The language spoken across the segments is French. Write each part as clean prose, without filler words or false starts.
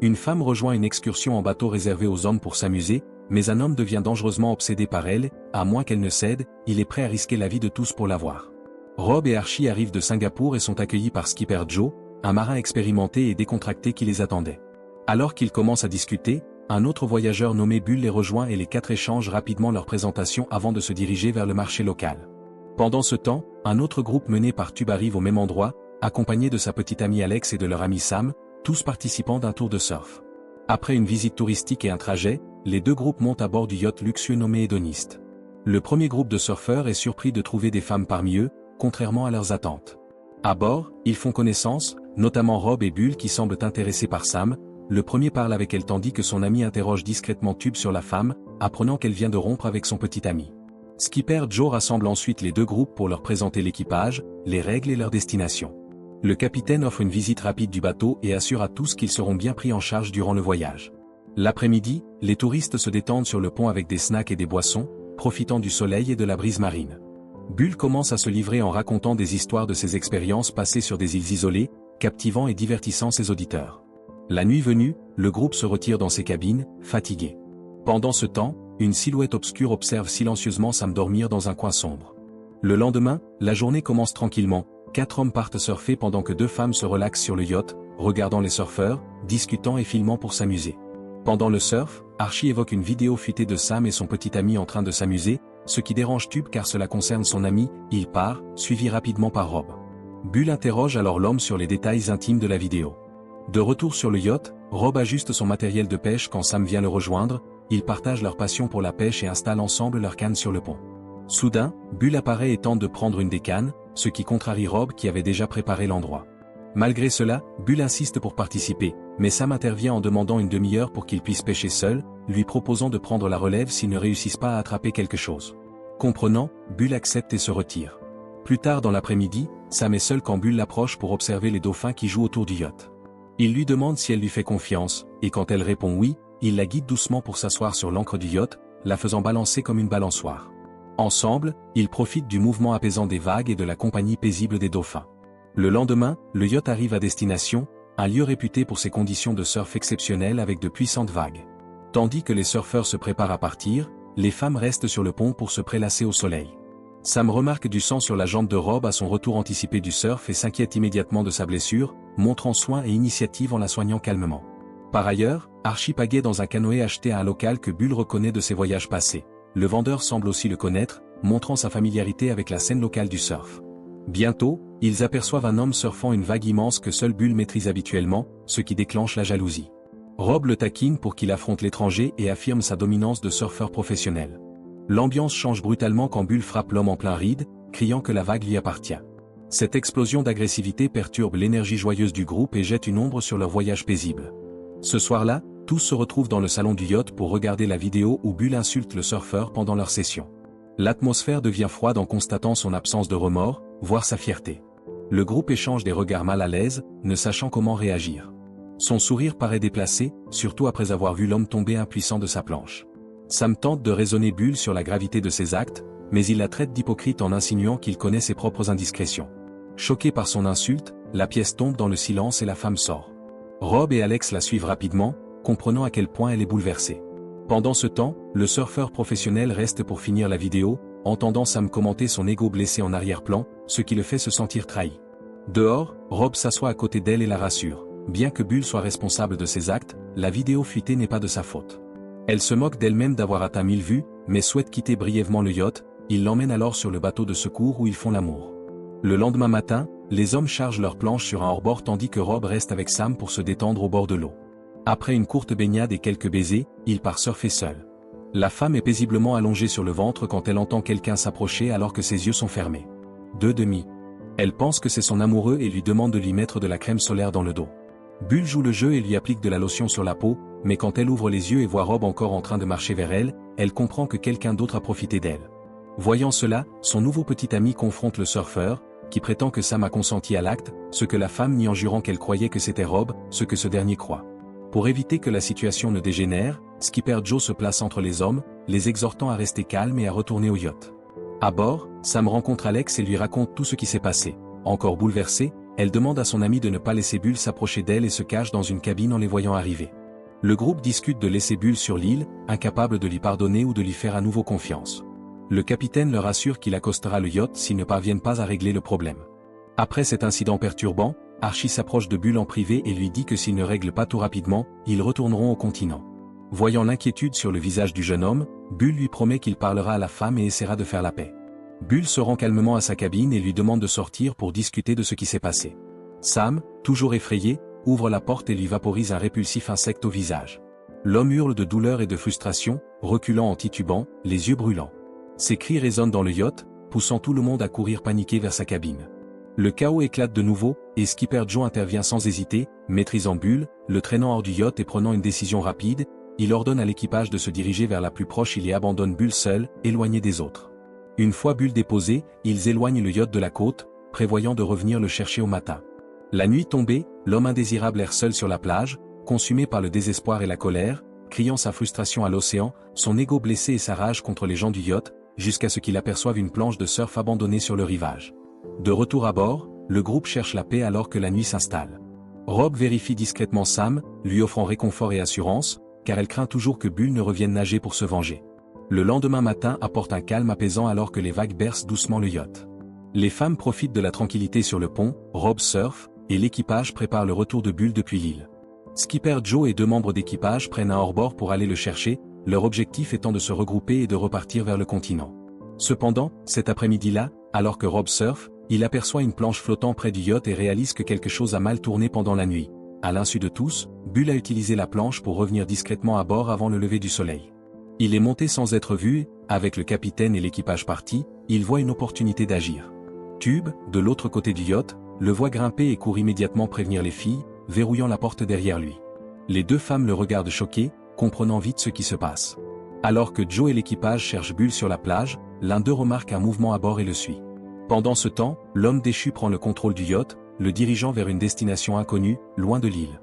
Une femme rejoint une excursion en bateau réservée aux hommes pour s'amuser, mais un homme devient dangereusement obsédé par elle, à moins qu'elle ne cède, il est prêt à risquer la vie de tous pour l'avoir. Rob et Archie arrivent de Singapour et sont accueillis par Skipper Joe, un marin expérimenté et décontracté qui les attendait. Alors qu'ils commencent à discuter, un autre voyageur nommé Bull les rejoint et les quatre échangent rapidement leur présentation avant de se diriger vers le marché local. Pendant ce temps, un autre groupe mené par Tube arrive au même endroit, accompagné de sa petite amie Alex et de leur ami Sam, tous participant d'un tour de surf. Après une visite touristique et un trajet, les deux groupes montent à bord du yacht luxueux nommé Hédoniste. Le premier groupe de surfeurs est surpris de trouver des femmes parmi eux, contrairement à leurs attentes. À bord, ils font connaissance, notamment Rob et Bull qui semblent intéressés par Sam. Le premier parle avec elle tandis que son ami interroge discrètement Tube sur la femme, apprenant qu'elle vient de rompre avec son petit ami. Skipper Joe rassemble ensuite les deux groupes pour leur présenter l'équipage, les règles et leur destination. Le capitaine offre une visite rapide du bateau et assure à tous qu'ils seront bien pris en charge durant le voyage. L'après-midi, les touristes se détendent sur le pont avec des snacks et des boissons, profitant du soleil et de la brise marine. Bull commence à se livrer en racontant des histoires de ses expériences passées sur des îles isolées, captivant et divertissant ses auditeurs. La nuit venue, le groupe se retire dans ses cabines, fatigué. Pendant ce temps, une silhouette obscure observe silencieusement Sam dormir dans un coin sombre. Le lendemain, la journée commence tranquillement, 4 hommes partent surfer pendant que 2 femmes se relaxent sur le yacht, regardant les surfeurs, discutant et filmant pour s'amuser. Pendant le surf, Archie évoque une vidéo fuitée de Sam et son petit ami en train de s'amuser, ce qui dérange Tube car cela concerne son ami, il part, suivi rapidement par Rob. Bull interroge alors l'homme sur les détails intimes de la vidéo. De retour sur le yacht, Rob ajuste son matériel de pêche quand Sam vient le rejoindre, ils partagent leur passion pour la pêche et installent ensemble leurs cannes sur le pont. Soudain, Bull apparaît et tente de prendre une des cannes, ce qui contrarie Rob qui avait déjà préparé l'endroit. Malgré cela, Bull insiste pour participer, mais Sam intervient en demandant une demi-heure pour qu'il puisse pêcher seul, lui proposant de prendre la relève s'ils ne réussissent pas à attraper quelque chose. Comprenant, Bull accepte et se retire. Plus tard dans l'après-midi, Sam est seul quand Bull l'approche pour observer les dauphins qui jouent autour du yacht. Il lui demande si elle lui fait confiance, et quand elle répond oui, il la guide doucement pour s'asseoir sur l'ancre du yacht, la faisant balancer comme une balançoire. Ensemble, ils profitent du mouvement apaisant des vagues et de la compagnie paisible des dauphins. Le lendemain, le yacht arrive à destination, un lieu réputé pour ses conditions de surf exceptionnelles avec de puissantes vagues. Tandis que les surfeurs se préparent à partir, les femmes restent sur le pont pour se prélasser au soleil. Sam remarque du sang sur la jambe de Rob à son retour anticipé du surf et s'inquiète immédiatement de sa blessure, montrant soin et initiative en la soignant calmement. Par ailleurs, Archie pagaie dans un canoë acheté à un local que Bull reconnaît de ses voyages passés. Le vendeur semble aussi le connaître, montrant sa familiarité avec la scène locale du surf. Bientôt, ils aperçoivent un homme surfant une vague immense que seul Bull maîtrise habituellement, ce qui déclenche la jalousie. Rob le taquine pour qu'il affronte l'étranger et affirme sa dominance de surfeur professionnel. L'ambiance change brutalement quand Bull frappe l'homme en plein ride, criant que la vague lui appartient. Cette explosion d'agressivité perturbe l'énergie joyeuse du groupe et jette une ombre sur leur voyage paisible. Ce soir-là, tous se retrouvent dans le salon du yacht pour regarder la vidéo où Bull insulte le surfeur pendant leur session. L'atmosphère devient froide en constatant son absence de remords, voire sa fierté. Le groupe échange des regards mal à l'aise, ne sachant comment réagir. Son sourire paraît déplacé, surtout après avoir vu l'homme tomber impuissant de sa planche. Sam tente de raisonner Bull sur la gravité de ses actes, mais il la traite d'hypocrite en insinuant qu'il connaît ses propres indiscrétions. Choqué par son insulte, la pièce tombe dans le silence et la femme sort. Rob et Alex la suivent rapidement, comprenant à quel point elle est bouleversée. Pendant ce temps, le surfeur professionnel reste pour finir la vidéo, entendant Sam commenter son ego blessé en arrière-plan, ce qui le fait se sentir trahi. Dehors, Rob s'assoit à côté d'elle et la rassure. Bien que Bull soit responsable de ses actes, la vidéo fuitée n'est pas de sa faute. Elle se moque d'elle-même d'avoir atteint 1000 vues, mais souhaite quitter brièvement le yacht, il l'emmène alors sur le bateau de secours où ils font l'amour. Le lendemain matin, les hommes chargent leur planche sur un hors-bord tandis que Rob reste avec Sam pour se détendre au bord de l'eau. Après une courte baignade et quelques baisers, il part surfer seul. La femme est paisiblement allongée sur le ventre quand elle entend quelqu'un s'approcher alors que ses yeux sont fermés. Elle pense que c'est son amoureux et lui demande de lui mettre de la crème solaire dans le dos. Bull joue le jeu et lui applique de la lotion sur la peau, mais quand elle ouvre les yeux et voit Rob encore en train de marcher vers elle, elle comprend que quelqu'un d'autre a profité d'elle. Voyant cela, son nouveau petit ami confronte le surfeur, qui prétend que Sam a consenti à l'acte, ce que la femme nie en jurant qu'elle croyait que c'était Rob, ce que ce dernier croit. Pour éviter que la situation ne dégénère, Skipper Joe se place entre les hommes, les exhortant à rester calmes et à retourner au yacht. À bord, Sam rencontre Alex et lui raconte tout ce qui s'est passé. Encore bouleversée, elle demande à son ami de ne pas laisser Bull s'approcher d'elle et se cache dans une cabine en les voyant arriver. Le groupe discute de laisser Bull sur l'île, incapable de lui pardonner ou de lui faire à nouveau confiance. Le capitaine leur assure qu'il accostera le yacht s'ils ne parviennent pas à régler le problème. Après cet incident perturbant, Archie s'approche de Bull en privé et lui dit que s'ils ne règlent pas tout rapidement, ils retourneront au continent. Voyant l'inquiétude sur le visage du jeune homme, Bull lui promet qu'il parlera à la femme et essaiera de faire la paix. Bull se rend calmement à sa cabine et lui demande de sortir pour discuter de ce qui s'est passé. Sam, toujours effrayé, ouvre la porte et lui vaporise un répulsif insecte au visage. L'homme hurle de douleur et de frustration, reculant en titubant, les yeux brûlants. Ses cris résonnent dans le yacht, poussant tout le monde à courir paniqué vers sa cabine. Le chaos éclate de nouveau, et Skipper Joe intervient sans hésiter, maîtrisant Bull, le traînant hors du yacht et prenant une décision rapide, il ordonne à l'équipage de se diriger vers la plus proche île et abandonne Bull seul, éloigné des autres. Une fois Bull déposé, ils éloignent le yacht de la côte, prévoyant de revenir le chercher au matin. La nuit tombée, l'homme indésirable erre seul sur la plage, consumé par le désespoir et la colère, criant sa frustration à l'océan, son ego blessé et sa rage contre les gens du yacht, jusqu'à ce qu'il aperçoive une planche de surf abandonnée sur le rivage. De retour à bord, le groupe cherche la paix alors que la nuit s'installe. Rob vérifie discrètement Sam, lui offrant réconfort et assurance, car elle craint toujours que Bull ne revienne nager pour se venger. Le lendemain matin apporte un calme apaisant alors que les vagues bercent doucement le yacht. Les femmes profitent de la tranquillité sur le pont, Rob surfe, et l'équipage prépare le retour de Bull depuis l'île. Skipper Joe et 2 membres d'équipage prennent un hors-bord pour aller le chercher, leur objectif étant de se regrouper et de repartir vers le continent. Cependant, cet après-midi-là, alors que Rob surfe, il aperçoit une planche flottant près du yacht et réalise que quelque chose a mal tourné pendant la nuit. À l'insu de tous, Bull a utilisé la planche pour revenir discrètement à bord avant le lever du soleil. Il est monté sans être vu, avec le capitaine et l'équipage partis, il voit une opportunité d'agir. Tube, de l'autre côté du yacht, le voit grimper et court immédiatement prévenir les filles, verrouillant la porte derrière lui. Les 2 femmes le regardent choquées, comprenant vite ce qui se passe. Alors que Joe et l'équipage cherchent Bull sur la plage, l'un d'eux remarque un mouvement à bord et le suit. Pendant ce temps, l'homme déchu prend le contrôle du yacht, le dirigeant vers une destination inconnue, loin de l'île.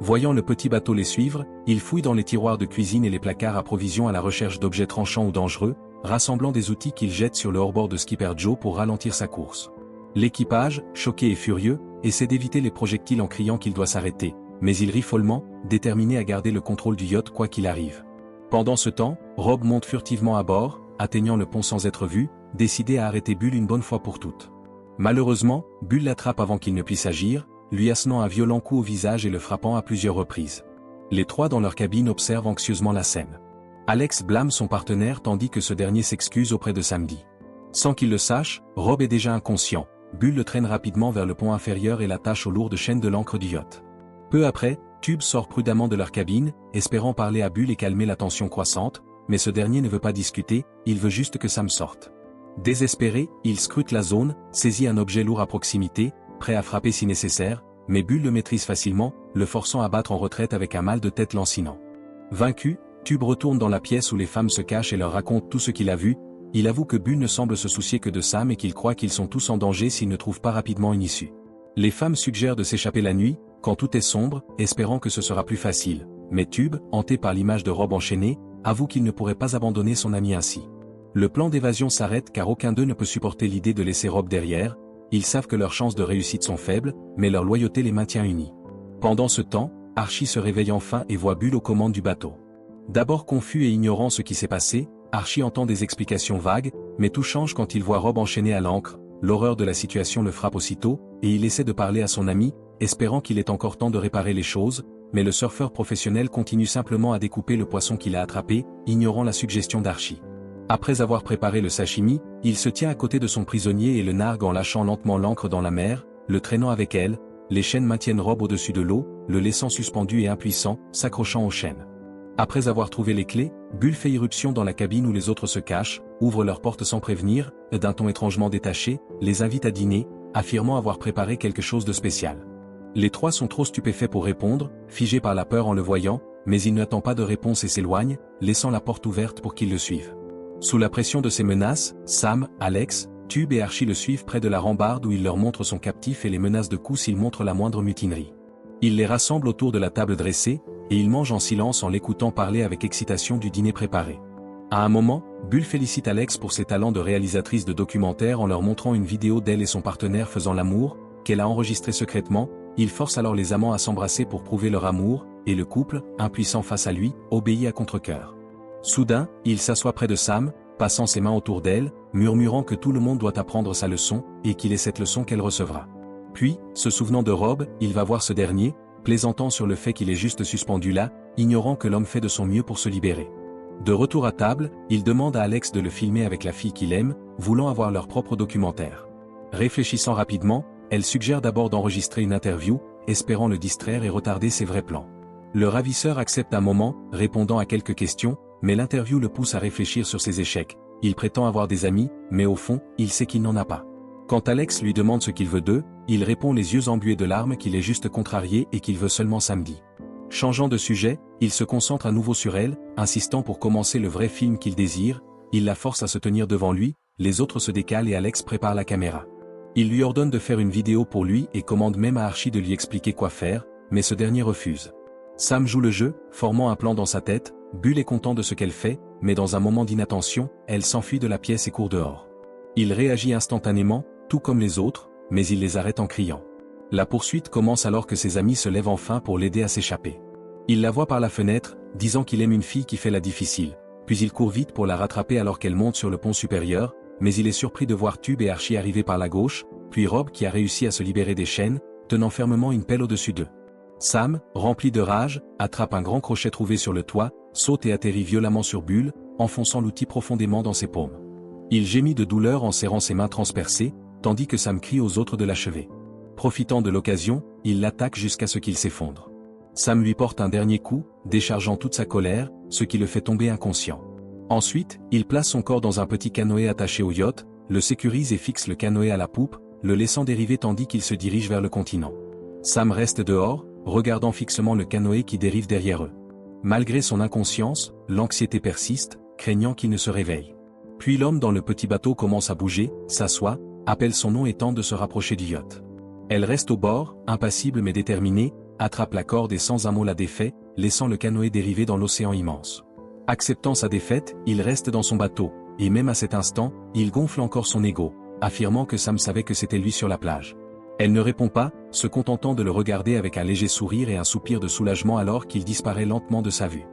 Voyant le petit bateau les suivre, il fouille dans les tiroirs de cuisine et les placards à provisions à la recherche d'objets tranchants ou dangereux, rassemblant des outils qu'il jette sur le hors-bord de Skipper Joe pour ralentir sa course. L'équipage, choqué et furieux, essaie d'éviter les projectiles en criant qu'il doit s'arrêter, mais il rit follement, déterminé à garder le contrôle du yacht quoi qu'il arrive. Pendant ce temps, Rob monte furtivement à bord, atteignant le pont sans être vu, décidé à arrêter Bull une bonne fois pour toutes. Malheureusement, Bull l'attrape avant qu'il ne puisse agir, lui assenant un violent coup au visage et le frappant à plusieurs reprises. Les 3 dans leur cabine observent anxieusement la scène. Alex blâme son partenaire tandis que ce dernier s'excuse auprès de Samedi. Sans qu'il le sache, Rob est déjà inconscient. Bull le traîne rapidement vers le pont inférieur et l'attache aux lourdes chaînes de l'ancre du yacht. Peu après, Tube sort prudemment de leur cabine, espérant parler à Bull et calmer la tension croissante, mais ce dernier ne veut pas discuter, il veut juste que Sam sorte. Désespéré, il scrute la zone, saisit un objet lourd à proximité, prêt à frapper si nécessaire, mais Bull le maîtrise facilement, le forçant à battre en retraite avec un mal de tête lancinant. Vaincu, Tube retourne dans la pièce où les femmes se cachent et leur raconte tout ce qu'il a vu. Il avoue que Bull ne semble se soucier que de Sam et qu'il croit qu'ils sont tous en danger s'ils ne trouvent pas rapidement une issue. Les femmes suggèrent de s'échapper la nuit, quand tout est sombre, espérant que ce sera plus facile, mais Tube, hanté par l'image de Rob enchaîné, avoue qu'il ne pourrait pas abandonner son ami ainsi. Le plan d'évasion s'arrête car aucun d'eux ne peut supporter l'idée de laisser Rob derrière, ils savent que leurs chances de réussite sont faibles, mais leur loyauté les maintient unis. Pendant ce temps, Archie se réveille enfin et voit Bull aux commandes du bateau. D'abord confus et ignorant ce qui s'est passé, Archie entend des explications vagues, mais tout change quand il voit Rob enchaîné à l'ancre, l'horreur de la situation le frappe aussitôt, et il essaie de parler à son ami, espérant qu'il ait encore temps de réparer les choses, mais le surfeur professionnel continue simplement à découper le poisson qu'il a attrapé, ignorant la suggestion d'Archie. Après avoir préparé le sashimi, il se tient à côté de son prisonnier et le nargue en lâchant lentement l'ancre dans la mer, le traînant avec elle, les chaînes maintiennent Rob au-dessus de l'eau, le laissant suspendu et impuissant, s'accrochant aux chaînes. Après avoir trouvé les clés, Bull fait irruption dans la cabine où les autres se cachent, ouvre leur porte sans prévenir, et d'un ton étrangement détaché, les invite à dîner, affirmant avoir préparé quelque chose de spécial. Les 3 sont trop stupéfaits pour répondre, figés par la peur en le voyant, mais il n'attend pas de réponse et s'éloigne, laissant la porte ouverte pour qu'ils le suivent. Sous la pression de ces menaces, Sam, Alex, Tube et Archie le suivent près de la rambarde où il leur montre son captif et les menace de coups s'il montre la moindre mutinerie. Il les rassemble autour de la table dressée, et ils mangent en silence en l'écoutant parler avec excitation du dîner préparé. À un moment, Bull félicite Alex pour ses talents de réalisatrice de documentaire en leur montrant une vidéo d'elle et son partenaire faisant l'amour, qu'elle a enregistré secrètement. Il force alors les amants à s'embrasser pour prouver leur amour, et le couple, impuissant face à lui, obéit à contre-cœur. Soudain, il s'assoit près de Sam, passant ses mains autour d'elle, murmurant que tout le monde doit apprendre sa leçon, et qu'il est cette leçon qu'elle recevra. Puis, se souvenant de Rob, il va voir ce dernier, plaisantant sur le fait qu'il est juste suspendu là, ignorant que l'homme fait de son mieux pour se libérer. De retour à table, il demande à Alex de le filmer avec la fille qu'il aime, voulant avoir leur propre documentaire. Réfléchissant rapidement, elle suggère d'abord d'enregistrer une interview, espérant le distraire et retarder ses vrais plans. Le ravisseur accepte un moment, répondant à quelques questions, mais l'interview le pousse à réfléchir sur ses échecs. Il prétend avoir des amis, mais au fond, il sait qu'il n'en a pas. Quand Alex lui demande ce qu'il veut d'eux, il répond les yeux embués de larmes qu'il est juste contrarié et qu'il veut seulement samedi. Changeant de sujet, il se concentre à nouveau sur elle, insistant pour commencer le vrai film qu'il désire. Il la force à se tenir devant lui, les autres se décalent et Alex prépare la caméra. Il lui ordonne de faire une vidéo pour lui et commande même à Archie de lui expliquer quoi faire, mais ce dernier refuse. Sam joue le jeu, formant un plan dans sa tête. Bull est content de ce qu'elle fait, mais dans un moment d'inattention, elle s'enfuit de la pièce et court dehors. Il réagit instantanément, tout comme les autres, mais il les arrête en criant. La poursuite commence alors que ses amis se lèvent enfin pour l'aider à s'échapper. Il la voit par la fenêtre, disant qu'il aime une fille qui fait la difficile, puis il court vite pour la rattraper alors qu'elle monte sur le pont supérieur, mais il est surpris de voir Tube et Archie arriver par la gauche, puis Rob qui a réussi à se libérer des chaînes, tenant fermement une pelle au-dessus d'eux. Sam, rempli de rage, attrape un grand crochet trouvé sur le toit, saute et atterrit violemment sur Bull, enfonçant l'outil profondément dans ses paumes. Il gémit de douleur en serrant ses mains transpercées, tandis que Sam crie aux autres de l'achever. Profitant de l'occasion, il l'attaque jusqu'à ce qu'il s'effondre. Sam lui porte un dernier coup, déchargeant toute sa colère, ce qui le fait tomber inconscient. Ensuite, il place son corps dans un petit canoë attaché au yacht, le sécurise et fixe le canoë à la poupe, le laissant dériver tandis qu'il se dirige vers le continent. Sam reste dehors, regardant fixement le canoë qui dérive derrière eux. Malgré son inconscience, l'anxiété persiste, craignant qu'il ne se réveille. Puis l'homme dans le petit bateau commence à bouger, s'assoit, appelle son nom et tente de se rapprocher du yacht. Elle reste au bord, impassible mais déterminée, attrape la corde et sans un mot la défait, laissant le canoë dériver dans l'océan immense. Acceptant sa défaite, il reste dans son bateau, et même à cet instant, il gonfle encore son ego, affirmant que Sam savait que c'était lui sur la plage. Elle ne répond pas, se contentant de le regarder avec un léger sourire et un soupir de soulagement alors qu'il disparaît lentement de sa vue.